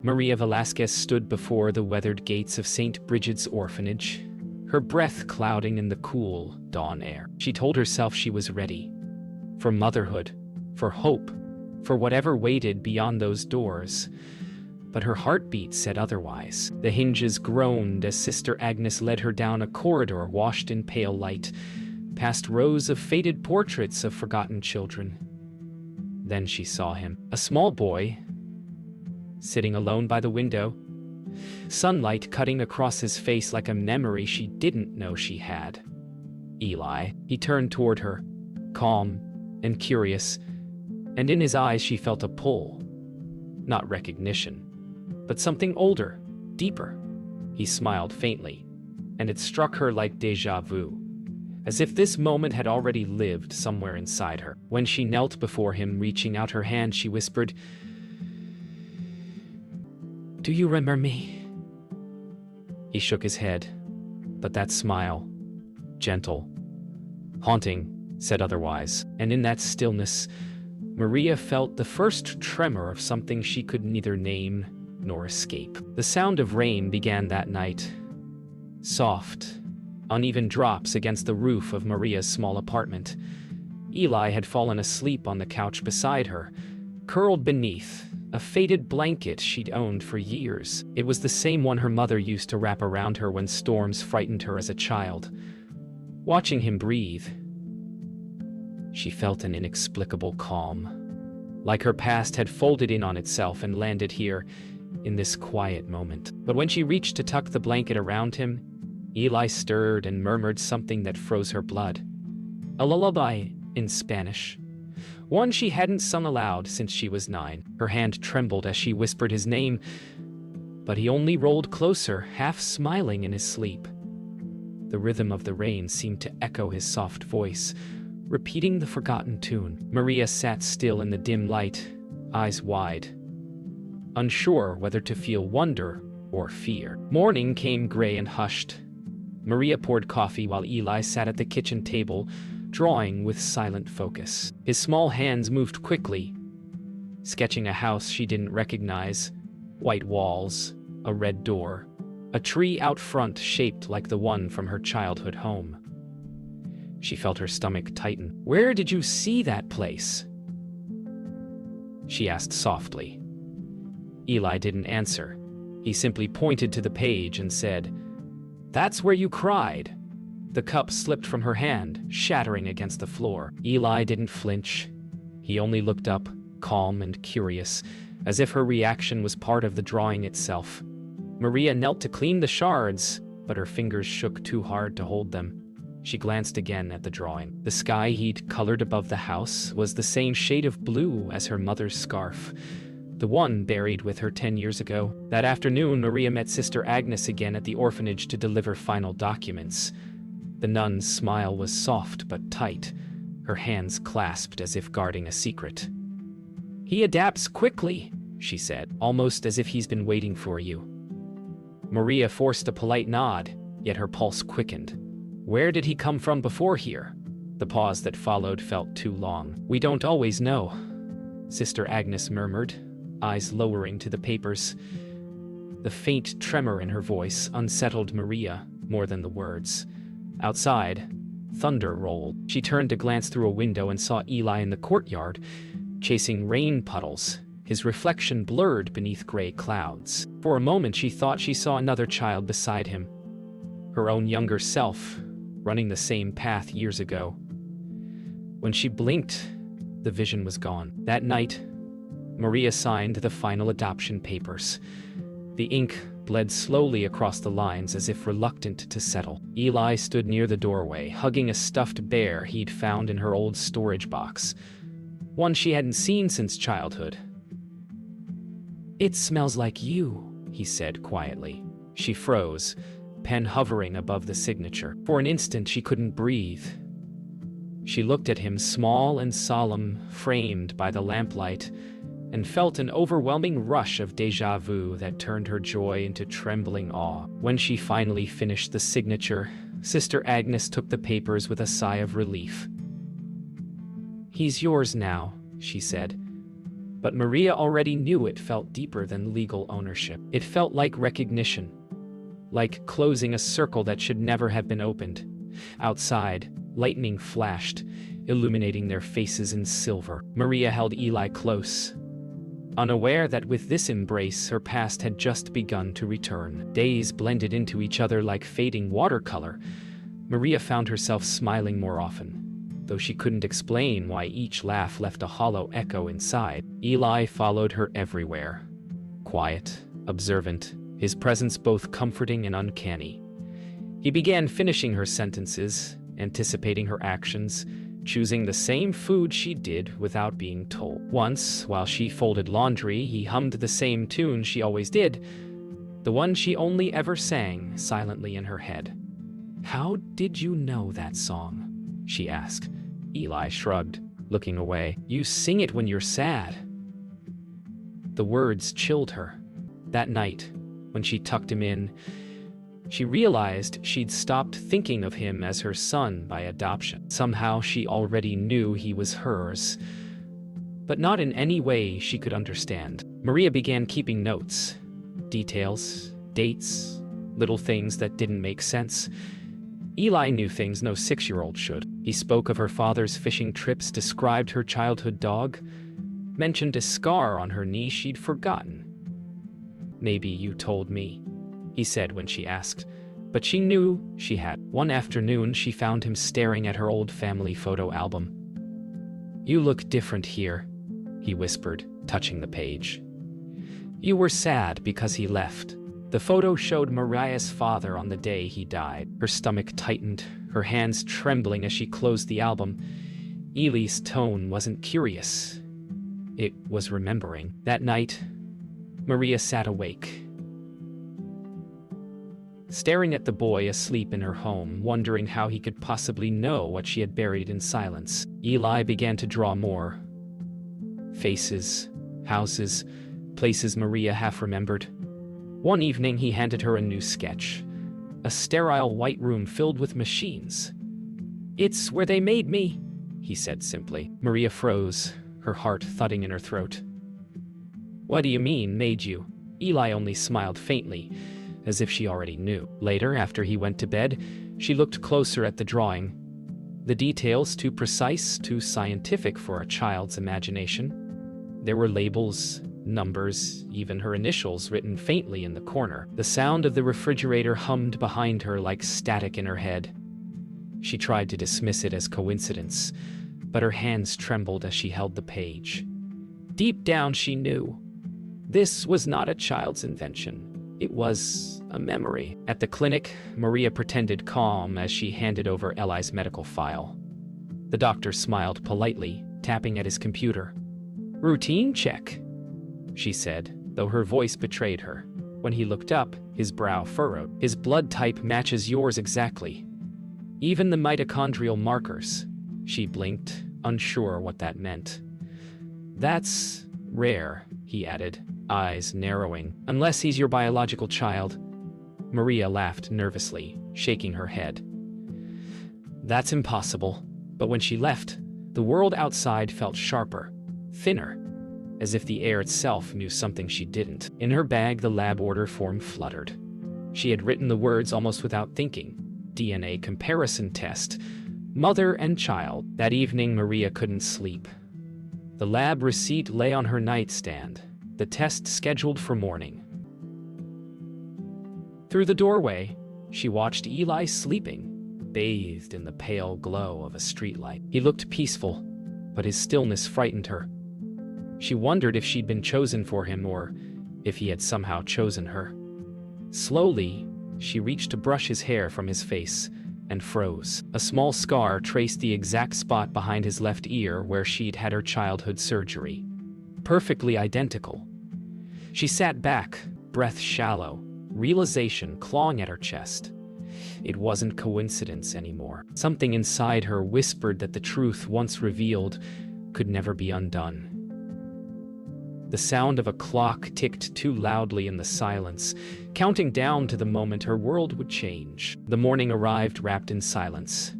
Maria Velasquez stood before the weathered gates of St. Bridget's Orphanage, her breath clouding in the cool dawn air. She told herself she was ready. For motherhood, for hope, for whatever waited beyond those doors. But her heartbeat said otherwise. The hinges groaned as Sister Agnes led her down a corridor washed in pale light, past rows of faded portraits of forgotten children. Then she saw him, a small boy, sitting alone by the window, sunlight cutting across his face like a memory she didn't know she had. Eli. He turned toward her, calm and curious, and in his eyes she felt a pull. Not recognition, but something older, deeper. He smiled faintly, and it struck her like déjà vu, as if this moment had already lived somewhere inside her. When she knelt before him, reaching out her hand, she whispered, "Do you remember me?" He shook his head, but that smile, gentle, haunting, said otherwise. And in that stillness, Maria felt the first tremor of something she could neither name nor escape. The sound of rain began that night. Soft, uneven drops against the roof of Maria's small apartment. Eli had fallen asleep on the couch beside her, curled beneath a faded blanket she'd owned for years. It was the same one her mother used to wrap around her when storms frightened her as a child. Watching him breathe, she felt an inexplicable calm, like her past had folded in on itself and landed here in this quiet moment. But when she reached to tuck the blanket around him, Eli stirred and murmured something that froze her blood. A lullaby in Spanish, one she hadn't sung aloud since she was 9. Her hand trembled as she whispered his name, but he only rolled closer, half smiling in his sleep. The rhythm of the rain seemed to echo his soft voice, repeating the forgotten tune. Maria sat still in the dim light, eyes wide, unsure whether to feel wonder or fear. Morning came gray and hushed. Maria poured coffee while Eli sat at the kitchen table, drawing with silent focus. His small hands moved quickly, sketching a house she didn't recognize. White walls, a red door, a tree out front shaped like the one from her childhood home. She felt her stomach tighten. "Where did you see that place?" she asked softly. Eli didn't answer. He simply pointed to the page and said, "That's where you cried." The cup slipped from her hand, shattering against the floor. Eli didn't flinch. He only looked up, calm and curious, as if her reaction was part of the drawing itself. Maria knelt to clean the shards, but her fingers shook too hard to hold them. She glanced again at the drawing. The sky he'd colored above the house was the same shade of blue as her mother's scarf, the one buried with her 10 years ago. That afternoon, Maria met Sister Agnes again at the orphanage to deliver final documents. The nun's smile was soft but tight, her hands clasped as if guarding a secret. "He adapts quickly," she said, "almost as if he's been waiting for you." Maria forced a polite nod, yet her pulse quickened. Where did he come from before here? The pause that followed felt too long. "We don't always know," Sister Agnes murmured, eyes lowering to the papers. The faint tremor in her voice unsettled Maria more than the words. Outside, thunder rolled. She turned to glance through a window and saw Eli in the courtyard, chasing rain puddles, his reflection blurred beneath gray clouds. For a moment she thought she saw another child beside him, her own younger self, running the same path years ago. When she blinked, the vision was gone. That night, Maria signed the final adoption papers. The ink bled slowly across the lines as if reluctant to settle. Eli stood near the doorway, hugging a stuffed bear he'd found in her old storage box, one she hadn't seen since childhood. "It smells like you," he said quietly. She froze, pen hovering above the signature. For an instant she couldn't breathe. She looked at him, small and solemn, framed by the lamplight, and felt an overwhelming rush of déjà vu that turned her joy into trembling awe. When she finally finished the signature, Sister Agnes took the papers with a sigh of relief. "He's yours now," she said, But Maria already knew it felt deeper than legal ownership. It felt like recognition, like closing a circle that should never have been opened. Outside, lightning flashed, illuminating their faces in silver. Maria held Eli close, unaware that with this embrace her past had just begun to return. Days blended into each other like fading watercolor. Maria found herself smiling more often, though she couldn't explain why each laugh left a hollow echo inside. Eli followed her everywhere, quiet, observant, his presence both comforting and uncanny. He began finishing her sentences, anticipating her actions, choosing the same food she did without being told. Once, while she folded laundry, he hummed the same tune she always did, the one she only ever sang silently in her head. "How did you know that song?" she asked. Eli shrugged, looking away. "You sing it when you're sad." The words chilled her. That night, when she tucked him in, she realized she'd stopped thinking of him as her son by adoption. Somehow she already knew he was hers, but not in any way she could understand. Maria began keeping notes, details, dates, little things that didn't make sense. Eli knew things no 6-year-old should. He spoke of her father's fishing trips, described her childhood dog, mentioned a scar on her knee she'd forgotten. "Maybe you told me," he said when she asked, but she knew she had. One afternoon, she found him staring at her old family photo album. "You look different here," he whispered, touching the page. "You were sad because he left." The photo showed Mariah's father on the day he died. Her stomach tightened, her hands trembling as she closed the album. Eli's tone wasn't curious. It was remembering. That night, Maria sat awake, staring at the boy asleep in her home, wondering how he could possibly know what she had buried in silence. Eli began to draw more. Faces, houses, places Maria half remembered. One evening he handed her a new sketch, a sterile white room filled with machines. "It's where they made me," he said simply. Maria froze, her heart thudding in her throat. "What do you mean, made you?" Eli only smiled faintly, as if she already knew. Later, after he went to bed, she looked closer at the drawing. The details too precise, too scientific for a child's imagination. There were labels, numbers, even her initials written faintly in the corner. The sound of the refrigerator hummed behind her like static in her head. She tried to dismiss it as coincidence, but her hands trembled as she held the page. Deep down she knew this was not a child's invention. It was a memory. At the clinic, Maria pretended calm as she handed over Eli's medical file. The doctor smiled politely, tapping at his computer. "Routine check," she said, though her voice betrayed her. When he looked up, his brow furrowed. "His blood type matches yours exactly. Even the mitochondrial markers." She blinked, unsure what that meant. "That's rare," he added, eyes narrowing. "Unless he's your biological child." Maria laughed nervously, shaking her head. "That's impossible." But when she left, the world outside felt sharper, thinner, as if the air itself knew something she didn't. In her bag, the lab order form fluttered. She had written the words almost without thinking. DNA comparison test. Mother and child. That evening, Maria couldn't sleep. The lab receipt lay on her nightstand, the test scheduled for morning. Through the doorway, she watched Eli sleeping, bathed in the pale glow of a streetlight. He looked peaceful, but his stillness frightened her. She wondered if she'd been chosen for him or if he had somehow chosen her. Slowly, she reached to brush his hair from his face and froze. A small scar traced the exact spot behind his left ear where she'd had her childhood surgery. Perfectly identical. She sat back, breath shallow, realization clawing at her chest. It wasn't coincidence anymore. Something inside her whispered that the truth once revealed could never be undone. The sound of a clock ticked too loudly in the silence, counting down to the moment her world would change. The morning arrived wrapped in silence.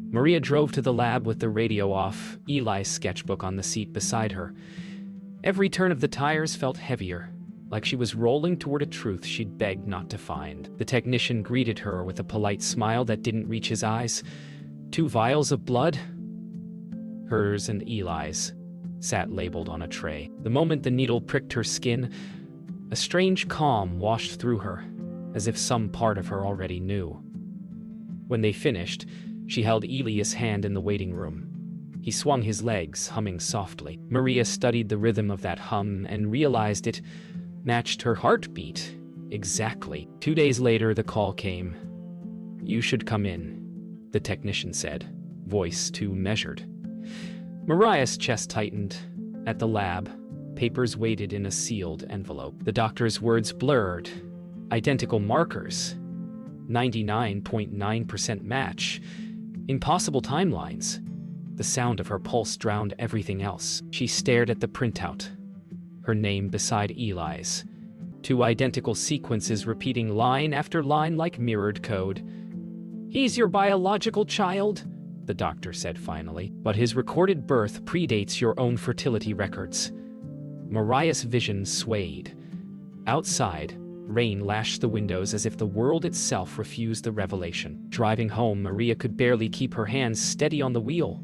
Maria drove to the lab with the radio off, Eli's sketchbook on the seat beside her. Every turn of the tires felt heavier, like she was rolling toward a truth she'd begged not to find. The technician greeted her with a polite smile that didn't reach his eyes. 2 vials of blood, hers and Eli's, sat labeled on a tray. The moment the needle pricked her skin, a strange calm washed through her, as if some part of her already knew. When they finished, she held Eli's hand in the waiting room. He swung his legs, humming softly. Maria studied the rhythm of that hum and realized it matched her heartbeat exactly. 2 days later, the call came. "You should come in," the technician said, voice too measured. Mariah's chest tightened. At the lab, papers waited in a sealed envelope. The doctor's words blurred. Identical markers. 99.9% match. Impossible timelines. The sound of her pulse drowned everything else. She stared at the printout. Her name beside Eli's. 2 identical sequences repeating line after line like mirrored code. "He's your biological child," the doctor said finally, "but his recorded birth predates your own fertility records." Mariah's vision swayed. Outside, rain lashed the windows as if the world itself refused the revelation. Driving home, Maria could barely keep her hands steady on the wheel.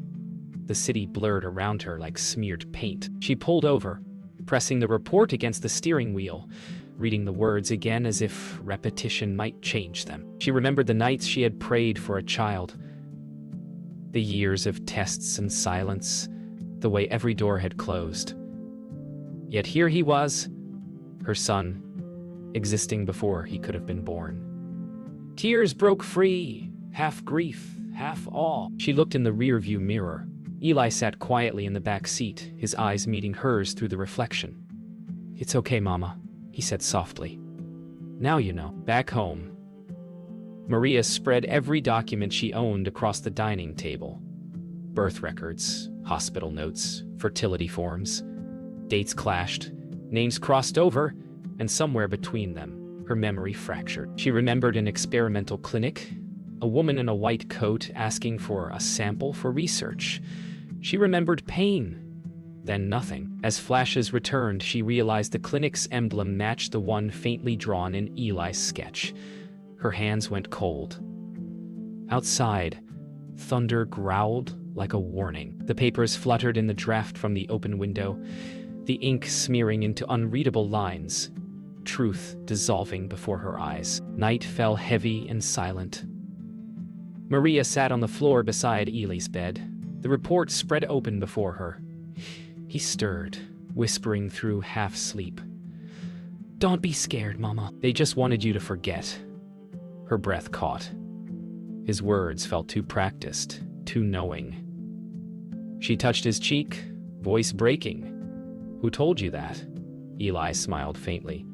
The city blurred around her like smeared paint. She pulled over, pressing the report against the steering wheel, reading the words again as if repetition might change them. She remembered the nights she had prayed for a child, the years of tests and silence, the way every door had closed. Yet here he was, her son, existing before he could have been born. Tears broke free, half grief, half awe. She looked in the rearview mirror. Eli sat quietly in the back seat, his eyes meeting hers through the reflection. "It's okay, Mama," he said softly. "Now you know." Back home, Maria spread every document she owned across the dining table. Birth records, hospital notes, fertility forms. Dates clashed, names crossed over, and somewhere between them, her memory fractured. She remembered an experimental clinic, a woman in a white coat asking for a sample for research. She remembered pain, then nothing. As flashes returned, she realized the clinic's emblem matched the one faintly drawn in Eli's sketch. Her hands went cold. Outside, thunder growled like a warning. The papers fluttered in the draft from the open window, the ink smearing into unreadable lines, truth dissolving before her eyes. Night fell heavy and silent. Maria sat on the floor beside Eli's bed. The report spread open before her. He stirred, whispering through half-sleep. "Don't be scared, Mama. They just wanted you to forget." Her breath caught. His words felt too practiced, too knowing. She touched his cheek, voice breaking. "Who told you that?" Eli smiled faintly.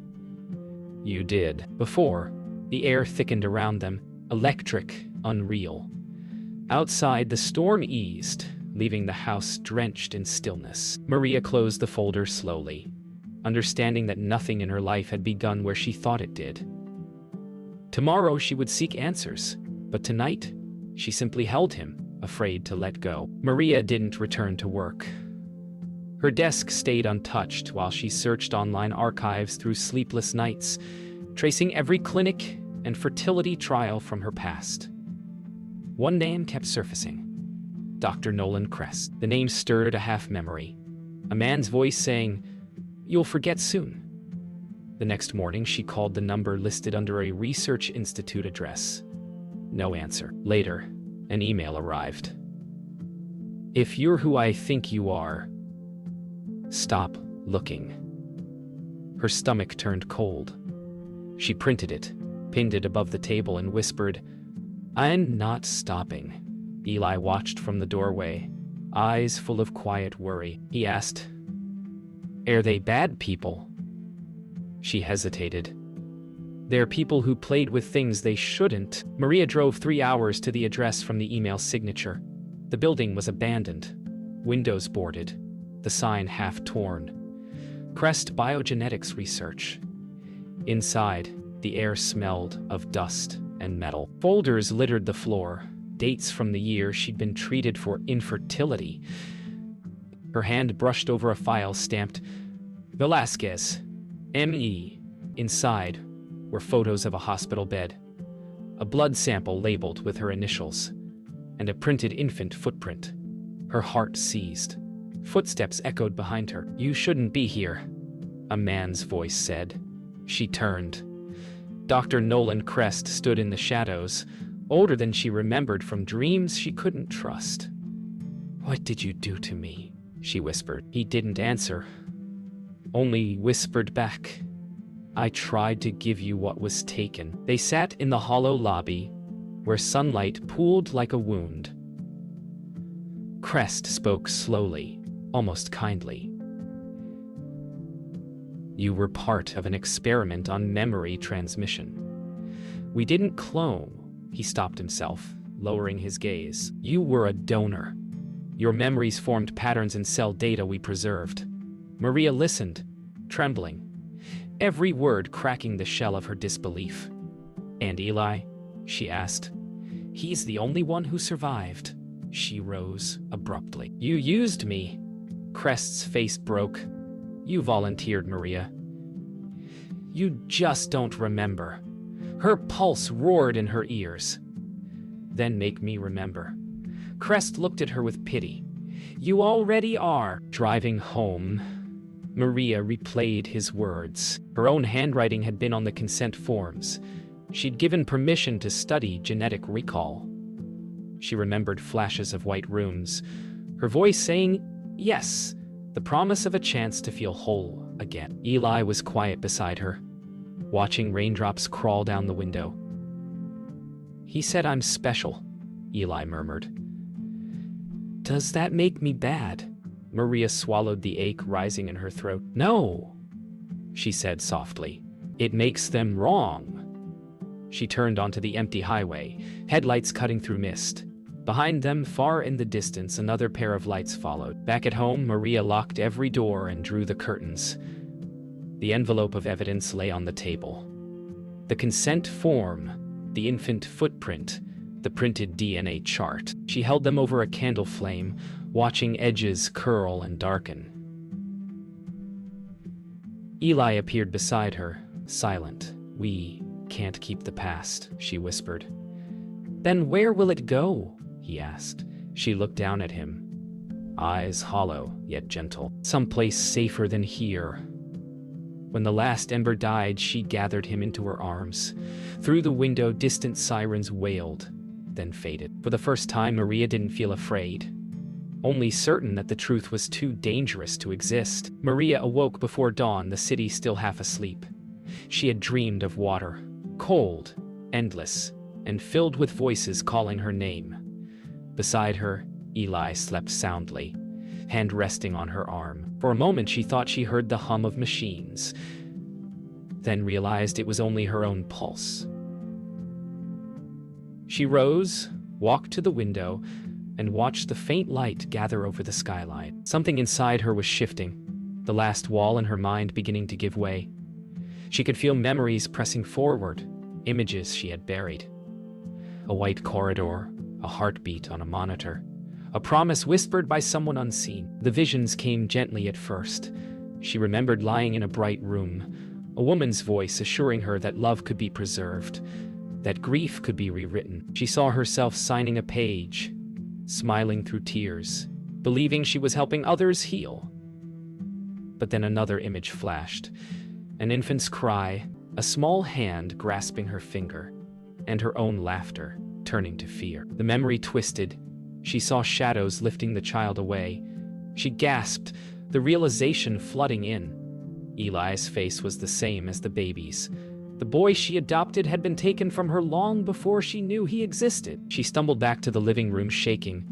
"You did." Before, the air thickened around them, electric, unreal. Outside, the storm eased, leaving the house drenched in stillness. Maria closed the folder slowly, understanding that nothing in her life had begun where she thought it did. Tomorrow she would seek answers, but tonight, she simply held him, afraid to let go. Maria didn't return to work. Her desk stayed untouched while she searched online archives through sleepless nights, tracing every clinic and fertility trial from her past. One name kept surfacing. Dr. Nolan Crest. The name stirred a half-memory. A man's voice saying, "You'll forget soon." The next morning, she called the number listed under a research institute address. No answer. Later, an email arrived. "If you're who I think you are, stop looking." Her stomach turned cold. She printed it, pinned it above the table, and whispered, "I'm not stopping." Eli watched from the doorway, eyes full of quiet worry. He asked, "Are they bad people?" She hesitated. "They're people who played with things they shouldn't." Maria drove 3 hours to the address from the email signature. The building was abandoned, windows boarded, the sign half torn. Crest Biogenetics Research. Inside, the air smelled of dust and metal. Folders littered the floor, dates from the year she'd been treated for infertility. Her hand brushed over a file stamped Velasquez, M.E. Inside were photos of a hospital bed, a blood sample labeled with her initials, and a printed infant footprint. Her heart seized. Footsteps echoed behind her. "You shouldn't be here," a man's voice said. She turned. Dr. Nolan Crest stood in the shadows, older than she remembered from dreams she couldn't trust. "What did you do to me?" she whispered. He didn't answer, only whispered back, "I tried to give you what was taken." They sat in the hollow lobby, where sunlight pooled like a wound. Crest spoke slowly, almost kindly. "You were part of an experiment on memory transmission. We didn't clone." He stopped himself, lowering his gaze. "You were a donor. Your memories formed patterns in cell data we preserved." Maria listened, trembling, every word cracking the shell of her disbelief. "And Eli?" she asked. "He's the only one who survived." She rose abruptly. "You used me." Crest's face broke. "You volunteered, Maria. You just don't remember." Her pulse roared in her ears. "Then make me remember." Crest looked at her with pity. "You already are." Driving home, Maria replayed his words. Her own handwriting had been on the consent forms. She'd given permission to study genetic recall. She remembered flashes of white rooms, her voice saying, "Yes," the promise of a chance to feel whole again. Eli was quiet beside her, watching raindrops crawl down the window. "He said I'm special," Eli murmured. "Does that make me bad?" Maria swallowed the ache rising in her throat. "No," she said softly. "It makes them wrong." She turned onto the empty highway, headlights cutting through mist. Behind them, far in the distance, another pair of lights followed. Back at home, Maria locked every door and drew the curtains. The envelope of evidence lay on the table. The consent form, the infant footprint, the printed DNA chart. She held them over a candle flame, watching edges curl and darken. Eli appeared beside her, silent. "We can't keep the past," she whispered. "Then where will it go?" he asked. She looked down at him, eyes hollow yet gentle. "Someplace safer than here." When the last ember died, she gathered him into her arms. Through the window, distant sirens wailed, then faded. For the first time, Maria didn't feel afraid, only certain that the truth was too dangerous to exist. Maria awoke before dawn, the city still half asleep. She had dreamed of water, cold, endless, and filled with voices calling her name. Beside her, Eli slept soundly, hand resting on her arm. For a moment she thought she heard the hum of machines, then realized it was only her own pulse. She rose, walked to the window, and watched the faint light gather over the skyline. Something inside her was shifting, the last wall in her mind beginning to give way. She could feel memories pressing forward, images she had buried. A white corridor, a heartbeat on a monitor, a promise whispered by someone unseen. The visions came gently at first. She remembered lying in a bright room, a woman's voice assuring her that love could be preserved, that grief could be rewritten. She saw herself signing a page, smiling through tears, believing she was helping others heal. But then another image flashed, an infant's cry, a small hand grasping her finger, and her own laughter, turning to fear. The memory twisted. She saw shadows lifting the child away. She gasped, the realization flooding in. Eli's face was the same as the baby's. The boy she adopted had been taken from her long before she knew he existed. She stumbled back to the living room, shaking.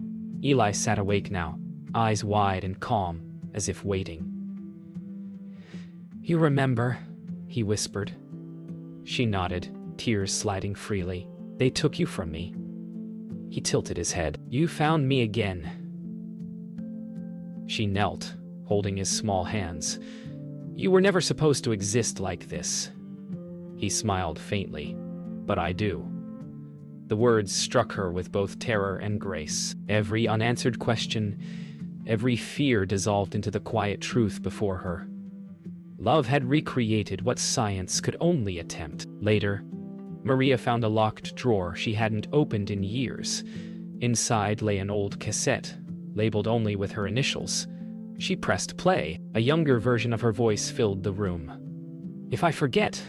Eli sat awake now, eyes wide and calm, as if waiting. "You remember?" he whispered. She nodded, tears sliding freely. "They took you from me." He tilted his head. "You found me again." She knelt, holding his small hands. "You were never supposed to exist like this." He smiled faintly. "But I do." The words struck her with both terror and grace. Every unanswered question, every fear dissolved into the quiet truth before her. Love had recreated what science could only attempt. Later, Maria found a locked drawer she hadn't opened in years. Inside lay an old cassette, labeled only with her initials. She pressed play. A younger version of her voice filled the room. "If I forget,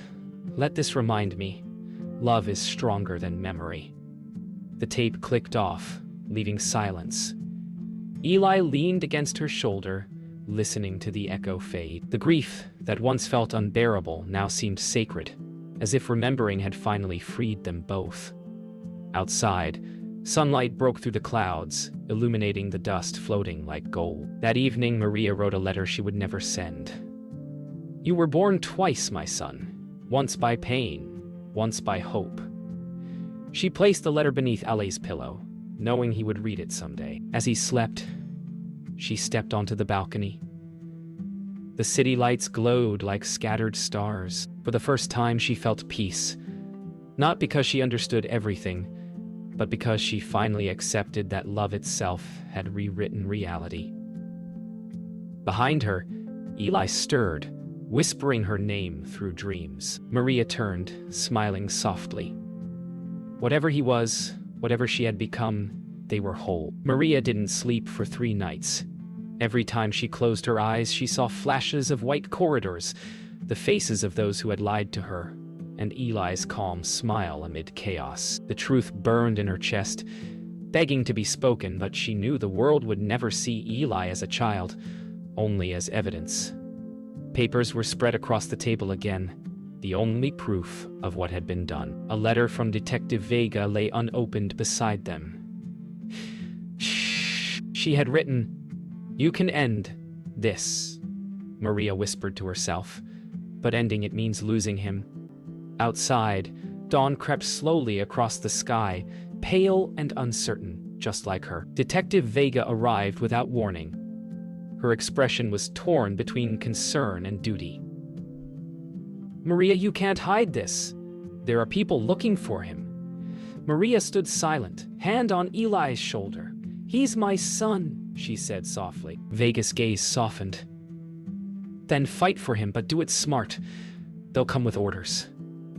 let this remind me. Love is stronger than memory." The tape clicked off, leaving silence. Eli leaned against her shoulder, listening to the echo fade. The grief that once felt unbearable now seemed sacred, as if remembering had finally freed them both. Outside, sunlight broke through the clouds, illuminating the dust floating like gold. That evening, Maria wrote a letter she would never send. "You were born twice, my son, once by pain, once by hope." She placed the letter beneath Ali's pillow, knowing he would read it someday. As he slept, she stepped onto the balcony. The city lights glowed like scattered stars. For the first time, she felt peace, not because she understood everything, but because she finally accepted that love itself had rewritten reality. Behind her, Eli stirred, whispering her name through dreams. Maria turned, smiling softly. Whatever he was, whatever she had become, they were whole. Maria didn't sleep for 3 nights. Every time she closed her eyes, she saw flashes of white corridors, the faces of those who had lied to her, and Eli's calm smile amid chaos. The truth burned in her chest, begging to be spoken, but she knew the world would never see Eli as a child, only as evidence. Papers were spread across the table again, the only proof of what had been done. A letter from Detective Vega lay unopened beside them. Shh, she had written, "You can end this," Maria whispered to herself, but ending it means losing him. Outside, dawn crept slowly across the sky, pale and uncertain, just like her. Detective Vega arrived without warning. Her expression was torn between concern and duty. "Maria, you can't hide this. There are people looking for him." Maria stood silent, hand on Eli's shoulder. "He's my son," she said softly. Vega's gaze softened. "Then fight for him, but do it smart. They'll come with orders."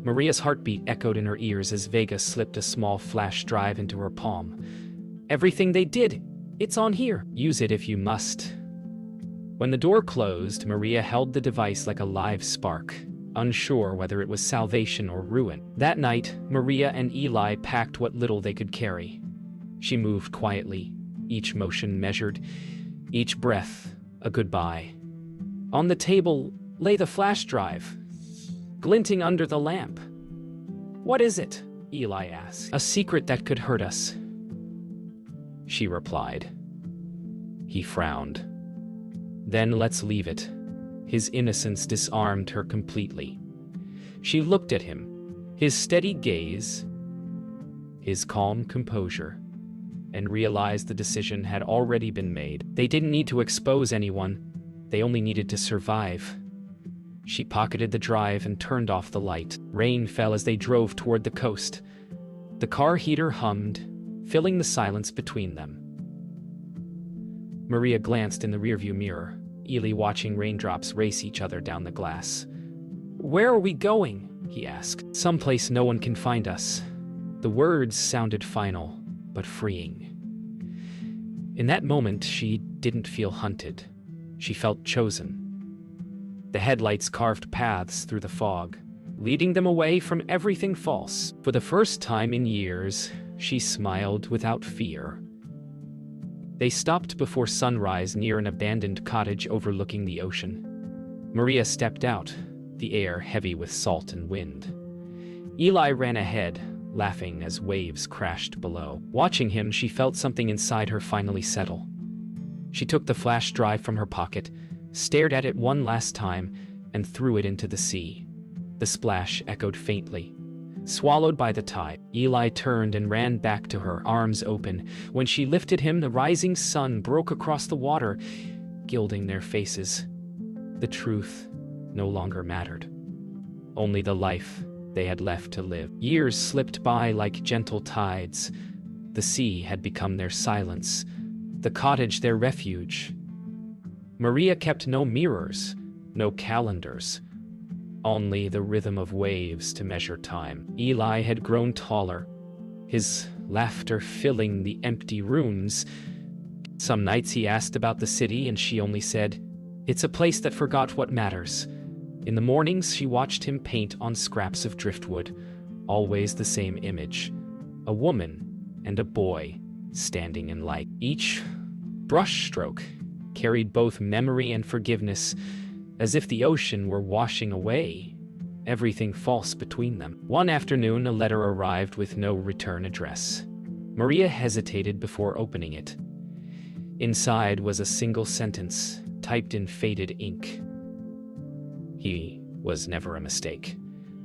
Maria's heartbeat echoed in her ears as Vega slipped a small flash drive into her palm. "Everything they did, it's on here. Use it if you must." When the door closed, Maria held the device like a live spark, unsure whether it was salvation or ruin. That night, Maria and Eli packed what little they could carry. She moved quietly, each motion measured, each breath a goodbye. On the table lay the flash drive, glinting under the lamp. "What is it?" Eli asked. "A secret that could hurt us," she replied. He frowned. "Then let's leave it." His innocence disarmed her completely. She looked at him, his steady gaze, his calm composure, and realized the decision had already been made. They didn't need to expose anyone, they only needed to survive. She pocketed the drive and turned off the light. Rain fell as they drove toward the coast. The car heater hummed, filling the silence between them. Maria glanced in the rearview mirror, Eli watching raindrops race each other down the glass. "Where are we going?" he asked. "Someplace no one can find us." The words sounded final, but freeing. In that moment, she didn't feel hunted. She felt chosen. The headlights carved paths through the fog, leading them away from everything false. For the first time in years, she smiled without fear. They stopped before sunrise near an abandoned cottage overlooking the ocean. Maria stepped out, the air heavy with salt and wind. Eli ran ahead, laughing as waves crashed below. Watching him, she felt something inside her finally settle. She took the flash drive from her pocket, stared at it one last time, and threw it into the sea. The splash echoed faintly, swallowed by the tide. Eli turned and ran back to her, arms open. When she lifted him, the rising sun broke across the water, gilding their faces. The truth no longer mattered. Only the life they had left to live. Years slipped by like gentle tides. The sea had become their silence, the cottage their refuge. Maria kept no mirrors, no calendars, only the rhythm of waves to measure time. Eli had grown taller, his laughter filling the empty rooms. Some nights he asked about the city and she only said, "It's a place that forgot what matters." In the mornings she watched him paint on scraps of driftwood, always the same image, a woman and a boy standing in light. Each brushstroke carried both memory and forgiveness, as if the ocean were washing away everything false between them. One afternoon, a letter arrived with no return address. Maria hesitated before opening it. Inside was a single sentence, typed in faded ink. He was never a mistake.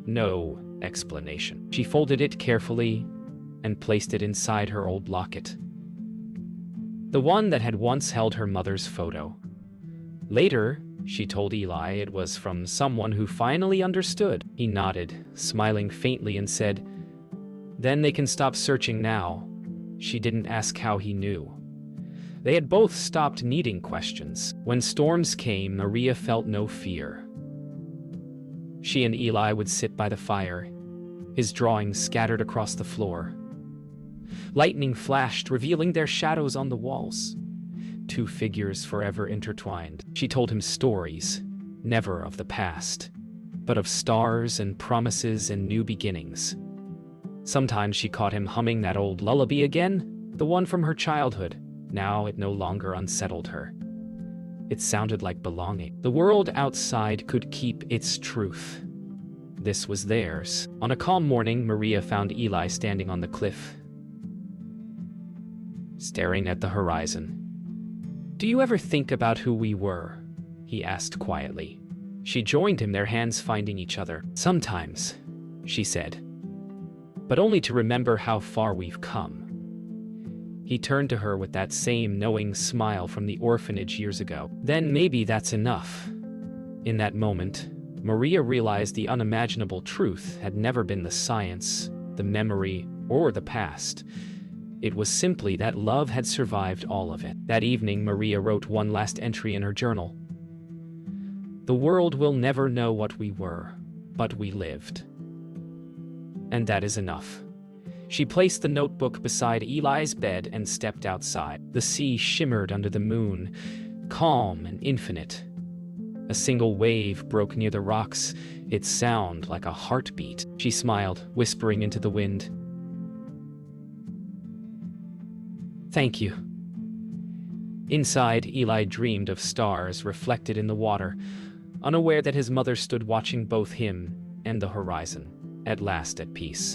No explanation. She folded it carefully and placed it inside her old locket, the one that had once held her mother's photo. Later, she told Eli it was from someone who finally understood. He nodded, smiling faintly, and said, "Then they can stop searching now." She didn't ask how he knew. They had both stopped needing questions. When storms came, Maria felt no fear. She and Eli would sit by the fire, his drawings scattered across the floor. Lightning flashed, revealing their shadows on the walls. Two figures forever intertwined. She told him stories, never of the past, but of stars and promises and new beginnings. Sometimes she caught him humming that old lullaby again, the one from her childhood. Now it no longer unsettled her. It sounded like belonging. The world outside could keep its truth. This was theirs. On a calm morning, Maria found Eli standing on the cliff, staring at the horizon. "Do you ever think about who we were?" he asked quietly. She joined him, their hands finding each other. "Sometimes," she said, "but only to remember how far we've come." He turned to her with that same knowing smile from the orphanage years ago. "Then maybe that's enough." In that moment, Maria realized the unimaginable truth had never been the science, the memory, or the past. It was simply that love had survived all of it. That evening, Maria wrote one last entry in her journal. "The world will never know what we were, but we lived. And that is enough." She placed the notebook beside Eli's bed and stepped outside. The sea shimmered under the moon, calm and infinite. A single wave broke near the rocks, its sound like a heartbeat. She smiled, whispering into the wind, "Thank you." Inside, Eli dreamed of stars reflected in the water, unaware that his mother stood watching both him and the horizon, at last at peace.